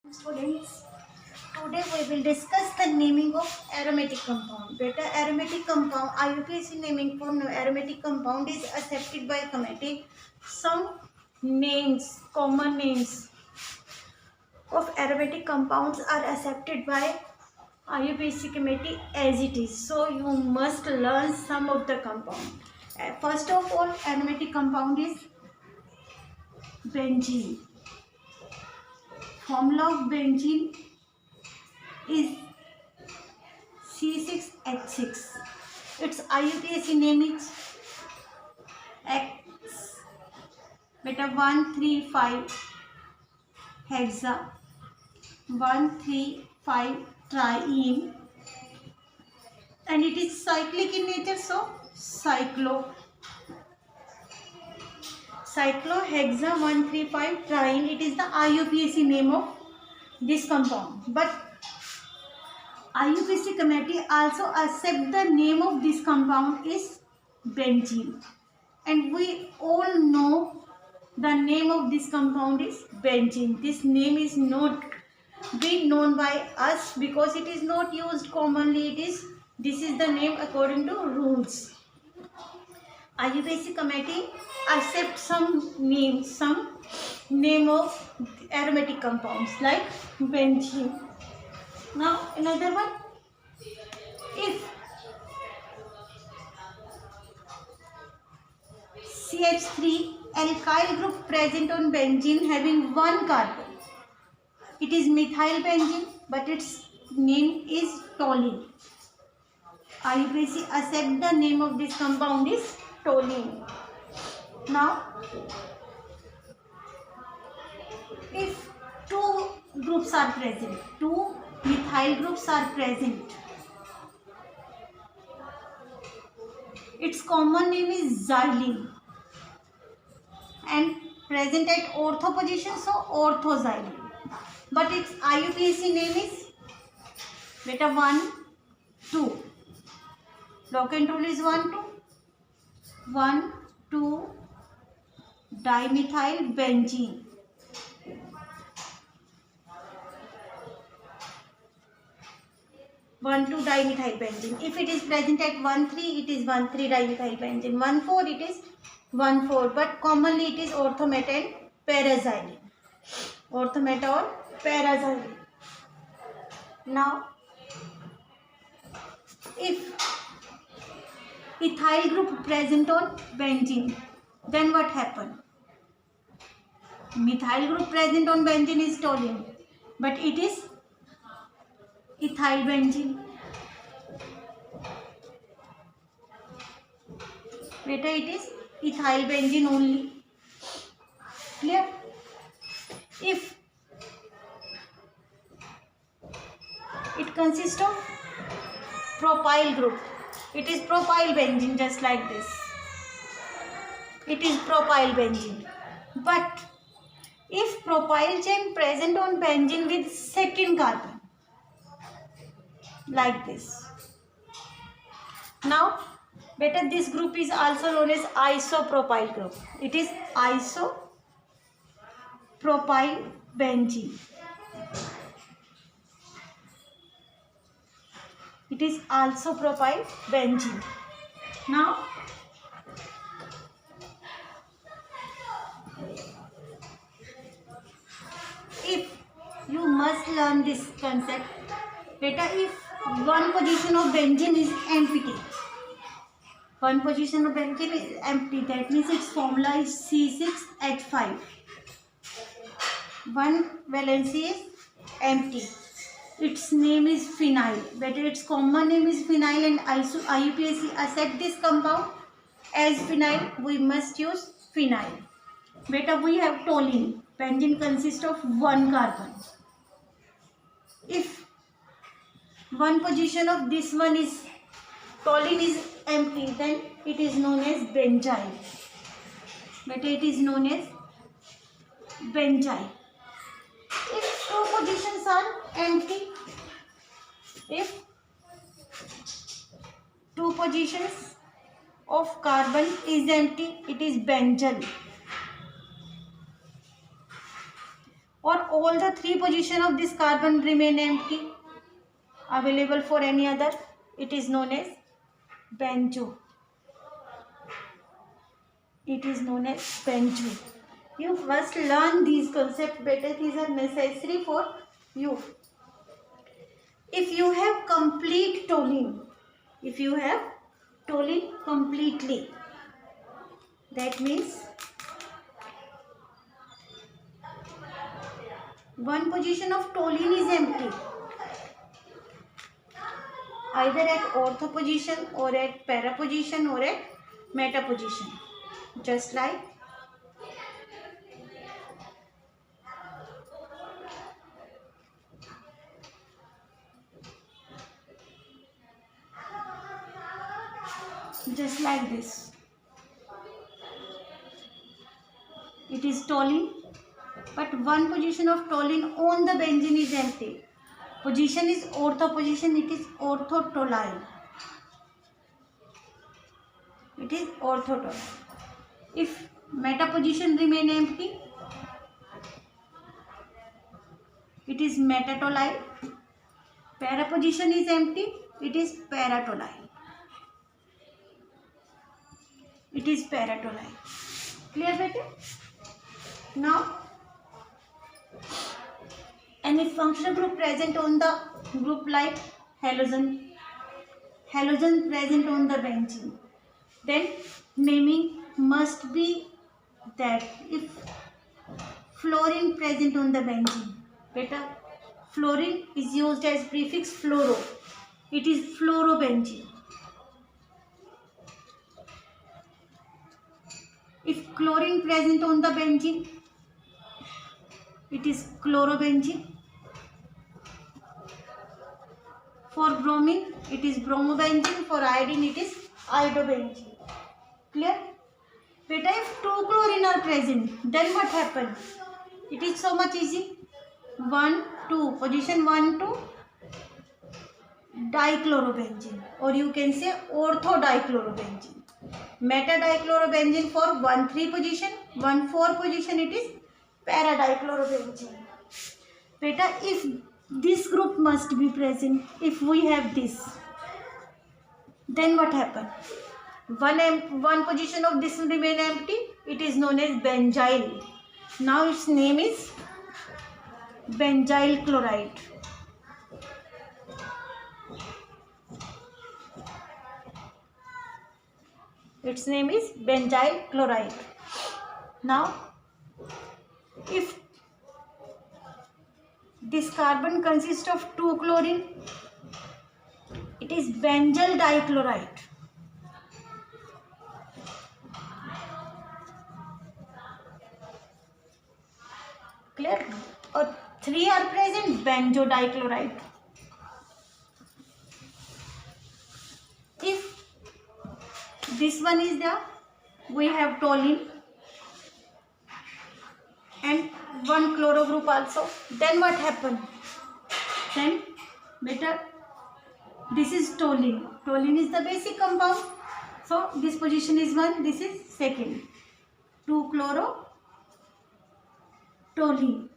Students, today we will discuss the naming of aromatic compound. Beta aromatic compound IUPAC naming for aromatic compound is accepted by committee. Some names, common names of aromatic compounds are accepted by IUPAC committee as it is. So you must learn some of the compound. First of all, aromatic compound is benzene. Formula of benzene is C6H6. Its IUPAC name is X beta 135 hexa 135 triene, and it is cyclic in nature, so cyclohexa 135 triene. It is the IUPAC name of this compound, but IUPAC committee also accept the name of this compound is benzene, and we all know the name of this compound is benzene. This name is not being known by us because it is not used commonly. This is the name according to rules. IUPAC committee accept some name of aromatic compounds like benzene. Now another one, if CH3 alkyl group present on benzene having one carbon, it is methyl benzene, but its name is toluene. IUPAC accept the name of this compound is toluene. Now, if two groups are present, two methyl groups are present, its common name is xylene and present at ortho position, so orthoxylene. But its IUPAC name is beta 1, 2. Locant rule is 1, 2. 1, 2 dimethyl benzene. If it is present at 1, 3, it is 1, 3 dimethyl benzene. 1, 4, it is 1, 4. But commonly it is orthometa and paraxylene. Orthometa or paraxylene. Now, if ethyl group present on benzene, then what happen? Methyl group present on benzene is toluene, but it is ethyl benzene. Beta, it is ethyl benzene only. Clear? If it consists of propyl group, it is propyl benzene, just like this. It is propyl benzene. But if propyl chain present on benzene with second carbon, like this. Now, beta, this group is also known as isopropyl group. It is isopropyl benzene. It is also propyl benzene. Now, if you must learn this concept, beta, if one position of benzene is empty, that means its formula is C6H5. One valency is empty. Its name is phenyl. Better, its common name is phenyl, and IUPAC accept this compound as phenyl. We must use phenyl. Beta, we have toluene. Benzene consists of one carbon. If one position of this one is toluene is empty, then it is known as benzyl. Beta, it is known as benzyl. If two positions are empty, if two positions of carbon is empty, it is benzyl. or all the three position of this carbon remain empty available for any other, it is known as benzo. It is known as benzo. You must learn these concepts better. These are necessary for you. If you have complete toluene, if you have toluene completely, that means one position of toluene is empty, either at ortho position or at para position or at meta position, just like this. It is toluene, but one position of toluene on the benzene is empty. Position is ortho position, it is orthotoluene. It is orthotoluene. If meta position remain empty, it is metatoluene. Para position is empty, it is paratoluene. It is paratoluene. Clear, beta? Now, any functional group present on the group like halogen present on the benzene, then naming must be that if fluorine present on the benzene, beta, fluorine is used as prefix fluoro, it is fluorobenzene. If chlorine present on the benzene, it is chlorobenzene. For bromine, it is bromobenzene. For iodine, it is iodobenzene. Clear? Beta, if two chlorine are present, then what happens? It is so much easy. 1, 2, position 1, 2, dichlorobenzene, or you can say orthodichlorobenzene. Meta dichlorobenzene for 1, 3 position, 1, 4 position, it is paradichlorobenzene. Beta, if this group must be present, if we have this, then what happen? One position of this will remain empty, it is known as benzyl. Now its name is benzyl chloride. Its name is benzyl chloride. Now, if this carbon consists of 2 chlorine, it is benzyl dichloride. Clear? Or 3 are present, benzodichloride. If this one is there, we have toluene and one chloro group also, then what happen? Then better, this is toluene. Toluene is the basic compound, so this position is 1, this is second. 2 chloro toluene,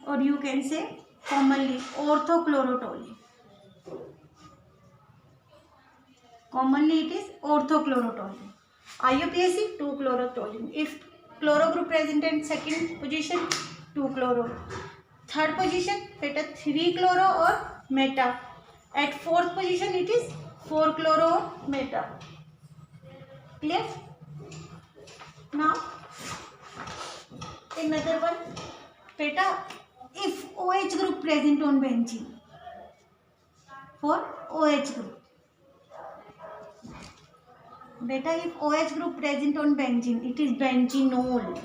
or you can say commonly orthochlorotoluene. Commonly it is orthochlorotoluene. IUPAC 2 chlorotoluene. If chloro group present in second position, 2 chloro. Third position, beta 3 chloro or meta. At fourth position, it is 4 chloro or meta. Clear? Now, another one, beta, if OH group present on benzene, for OH group. Beta, if OH group present on benzene, it is benzenol.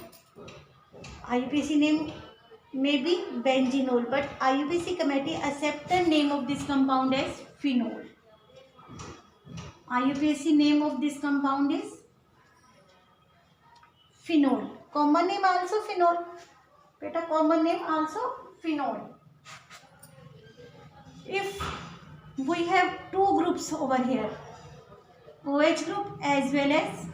IUPAC name may be benzenol, but IUPAC committee accept the name of this compound as phenol. IUPAC name of this compound is phenol. Common name also phenol. Beta, common name also phenol. If we have two groups over here, OH group as well as,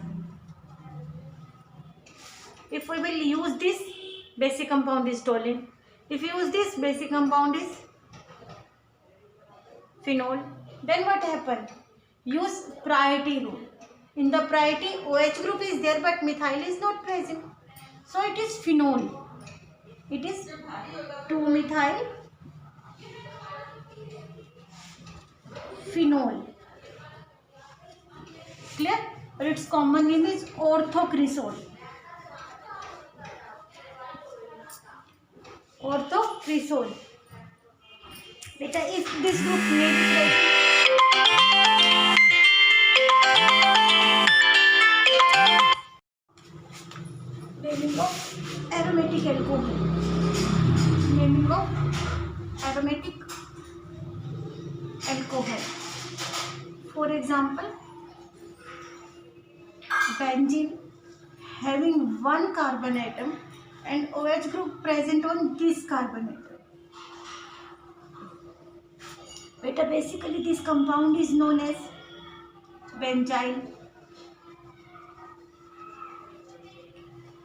if we will use this basic compound is toluene. If you use this, basic compound is phenol. Then what happened? Use priority rule. In the priority, OH group is there but methyl is not present. So it is phenol. It is 2-methyl phenol. Clear? Or its common name is orthocresol. Orthocresol. Beta, if this group may be present, naming of aromatic alcohol. Naming of aromatic alcohol. For example, benzene having one carbon atom and OH group present on this carbon atom. Beta, basically this compound is known as benzyl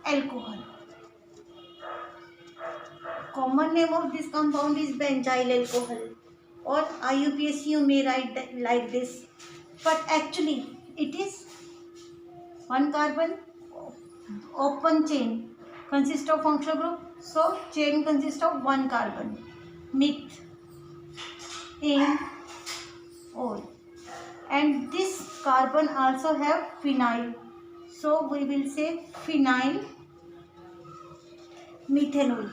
alcohol. Common name of this compound is benzyl alcohol, or IUPAC you may write that like this, but actually it is one carbon open chain consists of functional group, so chain consists of one carbon, meth, ane, ol, and this carbon also have phenyl, so we will say phenyl methanol.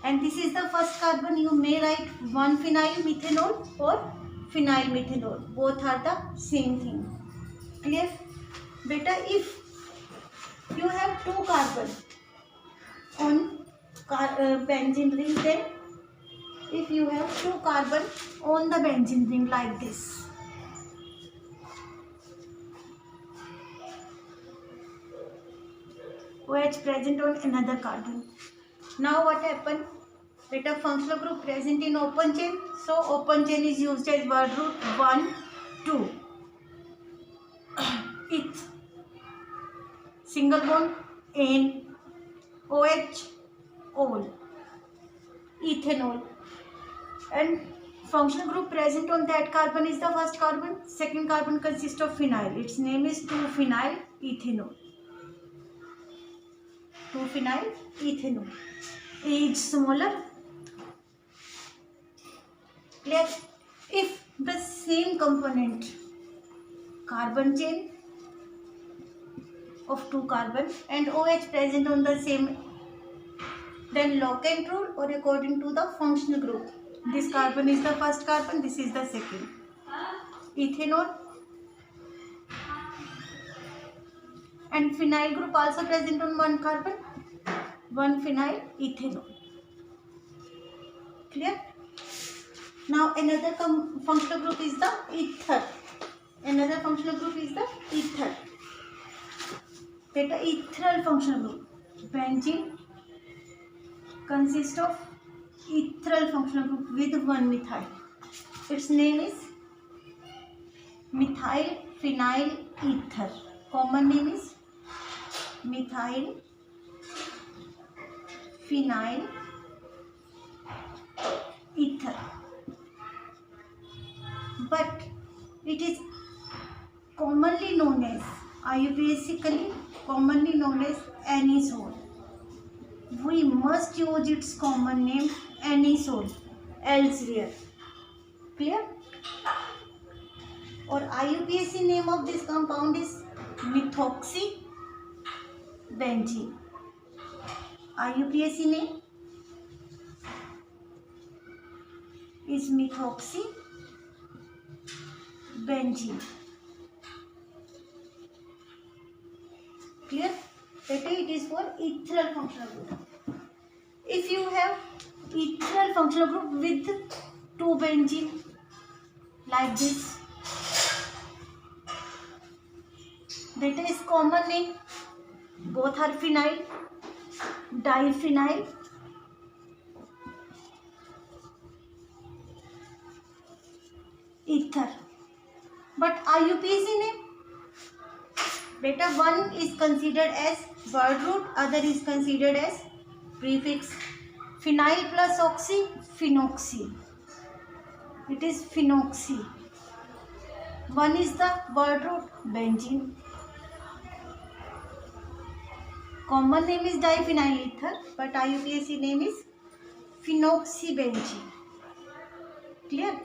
And this is the first carbon, you may write 1-phenyl methanol or phenyl methanol, both are the same thing. Clear? Beta, if you have 2 carbon on benzene ring, then if you have 2 carbon on the benzene ring like this, OH present on another carbon. Now what happened? Beta, functional group present in open chain, so open chain is used as word root 1, 2. Eth, single bond, ane, OH, ol, ethanol, and functional group present on that carbon is the first carbon. Second carbon consists of phenyl. Its name is 2-phenyl ethanol. 2-phenyl ethanol. A is smaller. Clear? If the same component, carbon chain of 2 carbon and OH present on the same, then locant rule, or according to the functional group, this carbon is the first carbon, this is the second. Ethanol and phenyl group also present on one carbon, 1-phenyl ethanol. Clear? Now another functional group is the ether. Another functional group is the ether. Beta, ethereal functional group. Benzene consists of ethereal functional group with 1 methyl. Its name is methyl phenyl ether. Common name is methyl phenyl ether. But it is commonly known as, IUPACically commonly known as anisole. We must use its common name anisole, elsewhere. Clear? Or IUPAC name of this compound is methoxybenzene. IUPAC name is methoxybenzene. Clear? That it is for ethereal functional group. If you have ethereal functional group with 2 benzene like this, that is common name, both are phenyl, diphenyl ether. But IUPAC name, beta, one is considered as word root, other is considered as prefix. Phenyl plus oxy, phenoxy. It is phenoxy. One is the word root benzene. Common name is diphenyl ether, but IUPAC name is phenoxybenzene. Clear?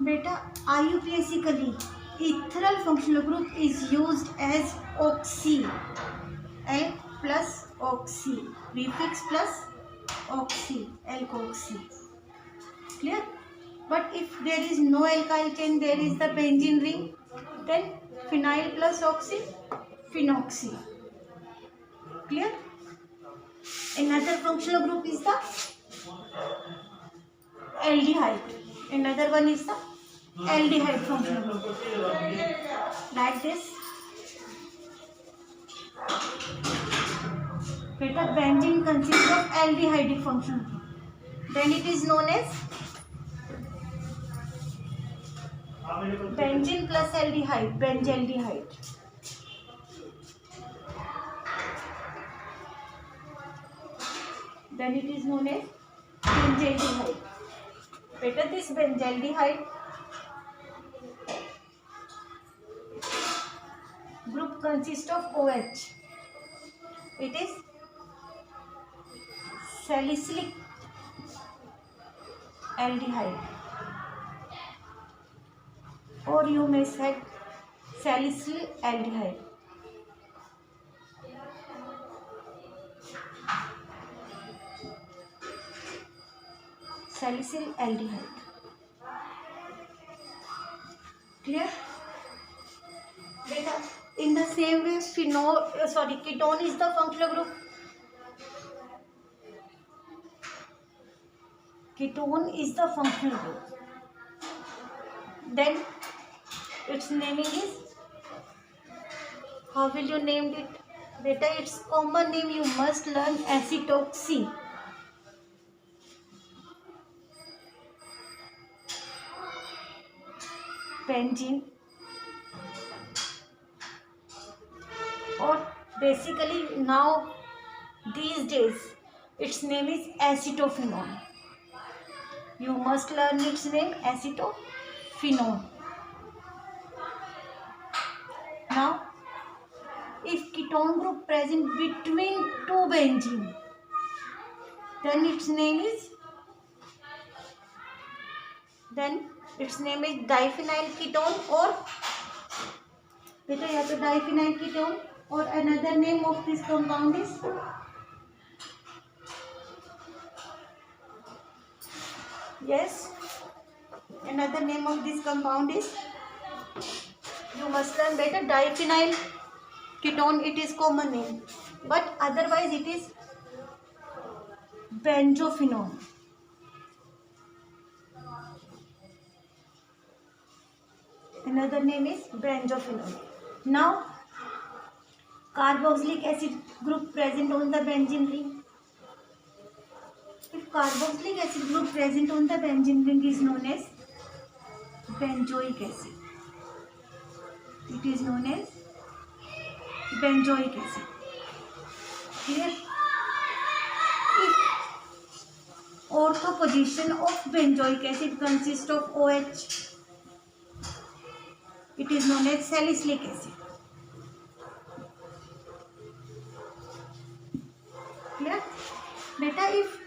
Beta, IUPACically, ethereal functional group is used as oxy. L plus oxy. Prefix plus oxy. Alkoxy. Clear? But if there is no alkyl chain, there is the benzene ring, then phenyl plus oxy, phenoxy. Clear? Another functional group is the aldehyde. Another one is the aldehyde functional group. Like this. Beta, benzene consists of aldehydic functional group. Then it is known as benzene plus aldehyde, benzaldehyde. Then it is known as benzaldehyde. Better this benzaldehyde group consists of OH. It is salicylic aldehyde, or you may say salicyl aldehyde. Salicyl aldehyde. Clear? Beta, in the same way, ketone is the functional group. Ketone is the functional group. Then its naming is, how will you name it? Beta, its common name you must learn, acetoxy. Benzene, or basically now these days its name is acetophenone. You must learn its name, acetophenone. Now if ketone group present between two benzene, then its name is diphenyl ketone, or beta या तो diphenyl ketone, or another name of this compound is another name of this compound is, you must learn better, diphenyl ketone. It is common name, but otherwise it is benzophenone. Another name is benzophenone. Now carboxylic acid group present on the benzene ring. If carboxylic acid group present on the benzene ring is known as benzoic acid. It is known as benzoic acid. Clear? If ortho position of benzoic acid consists of OH, it is known as salicylic acid. Clear? Beta, if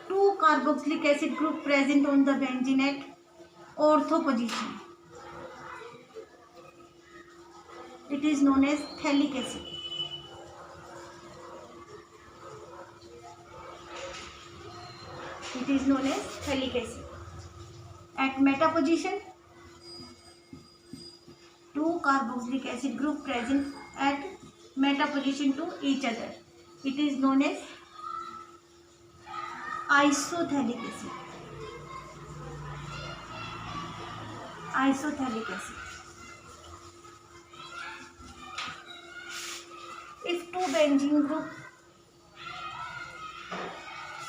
two carboxylic acid group present on the benzene at ortho position, it is known as phthalic acid. It is known as phthalic acid. At meta position, two carboxylic acid group present at meta position to each other, it is known as isophthalic acid. Isophthalic acid. If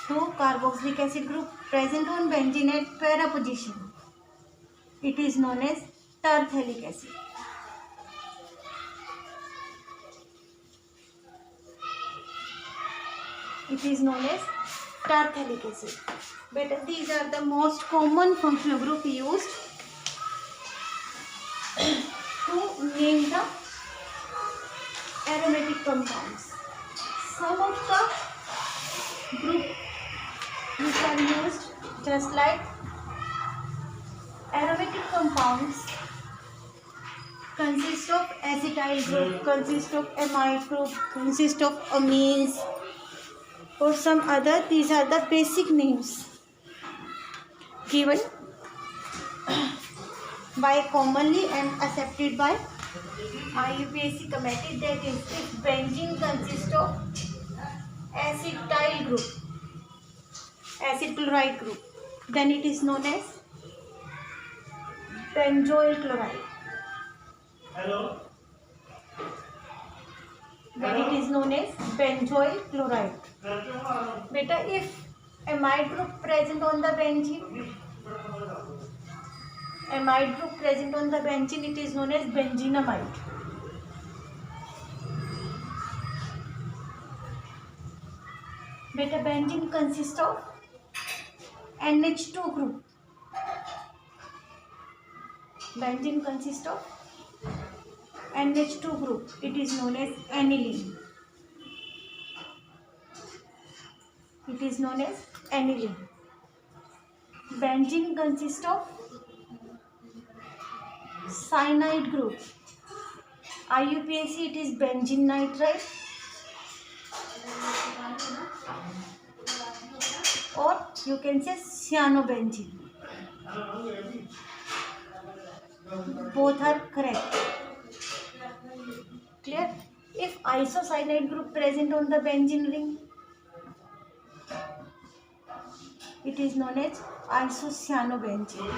two carboxylic acid group present on benzene at para position, it is known as terphthalic acid. it is known as tartalic acid. But these are the most common functional group used to name the aromatic compounds. Some of the group which are used just like aromatic compounds consist of acetyl group, consist of amide group, consist of amines or some other. These are the basic names given by commonly and accepted by IUPAC committee. That is, if benzene consists of acetyl group, acid chloride group, then it is known as benzoyl chloride. Hello. Then it is known as benzoyl chloride. Beta, if amide group present on the benzene, it is known as benzenamide. Beta, benzene consists of NH2 group. Benzene consists of NH2 group. It is known as aniline. It is known as aniline. Benzene consists of cyanide group. IUPAC, it is benzene nitride or you can say cyanobenzene. Both are correct. Clear? If isocyanide group present on the benzene ring, it is known as isocyanobenzene.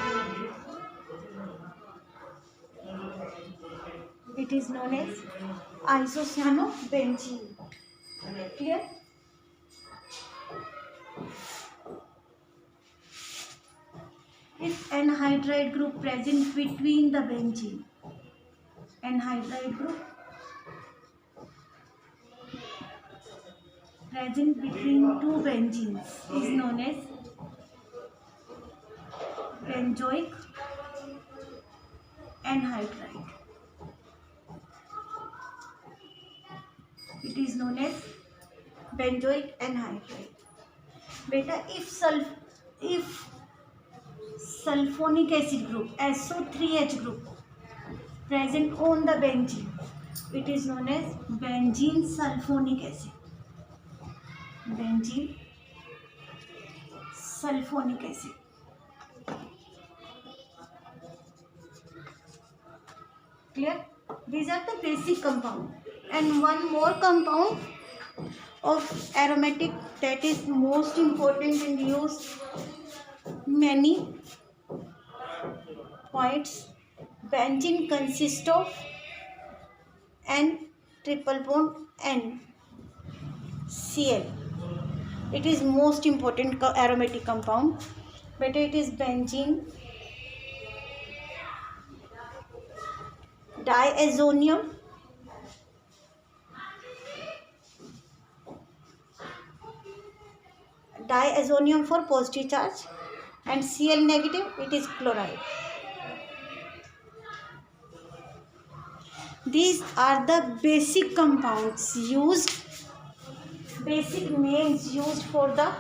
It is known as isocyanobenzene. Clear? If anhydride group present between the benzene, anhydride group present between two benzenes is known as benzoic anhydride. It is known as benzoic anhydride. Beta, if sulfonic acid group, SO3H group present on the benzene, it is known as benzene sulfonic acid. Benzene sulfonic acid. Clear? These are the basic compound. And one more compound of aromatic that is most important and used many points. Benzene consists of N triple bond N Cl. It is most important aromatic compound. But it is benzene diazonium for positive charge and Cl negative, it is chloride. These are the basic compounds used, basic names used for the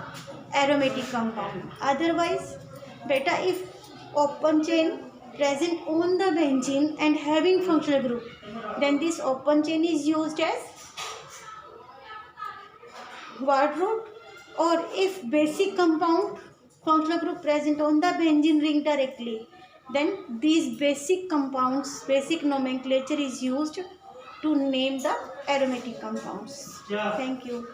aromatic compound. Otherwise, beta, if open chain present on the benzene and having functional group, then this open chain is used as word root. Or if basic compound functional group present on the benzene ring directly, then these basic compounds, basic nomenclature is used to name the aromatic compounds. Thank you.